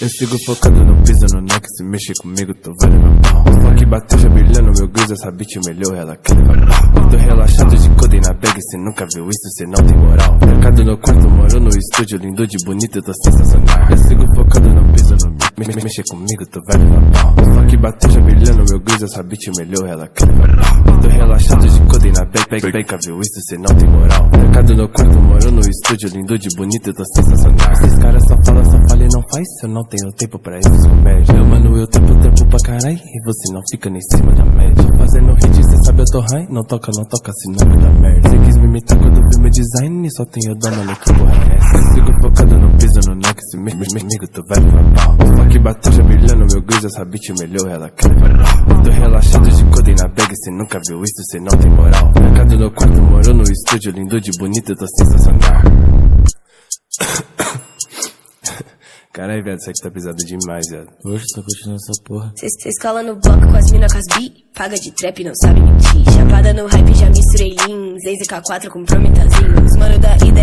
Eu sigo focado no piso, no neck, se mexe comigo, tô valendo pau. Só que bateu já brilhando meu gris, essa bitch melhor, ela quer levar pau. Eu tô relaxado de coden na bag, cê nunca viu isso, cê não tem moral. Mercado no quarto, moro no estúdio, lindo de bonito, eu tô sensacional. Eu sigo focado no piso, no mexe comigo, tô valendo pau. Só que bateu já brilhando meu gris, essa bitch melhor, ela quer levar pau. Eu tô relaxado de coden na bag, nunca viu isso, cê não tem moral. Mercado no quarto, moro no estúdio, lindo de bonito, eu tô sensacional. Esses caras só falam e não faz, eu não tenho tempo pra esses comédias. Eu, mano, eu tempo pra caralho, e você não fica nem em cima da média. Tô fazendo hit, cê sabe eu tô high, não toca, senão me dá merda. Cê quis me imitar quando vi meu design, só tenho dó, mano, que porra é essa? Eu sigo focado no piso, no neck, se comigo, tu vai levar pau. Só que bateu já brilhando meu gris, essa bitch melhor, ela quer levar pau. Eu tô relaxado de coden na bag, cê nunca viu isso, cê não tem moral. Mercado no quarto, moro no estúdio, lindo de bonito, eu tô sensacional. Caralho, velho, isso aqui tá pesado demais, velho. Oxe, tô continuando essa porra. Cês cola no bloco com as mina com as bi, paga de trap não sabe mentir. Chapada no hype, já misturei lean, Zez e K4 com prometazinho. Os mano da ideia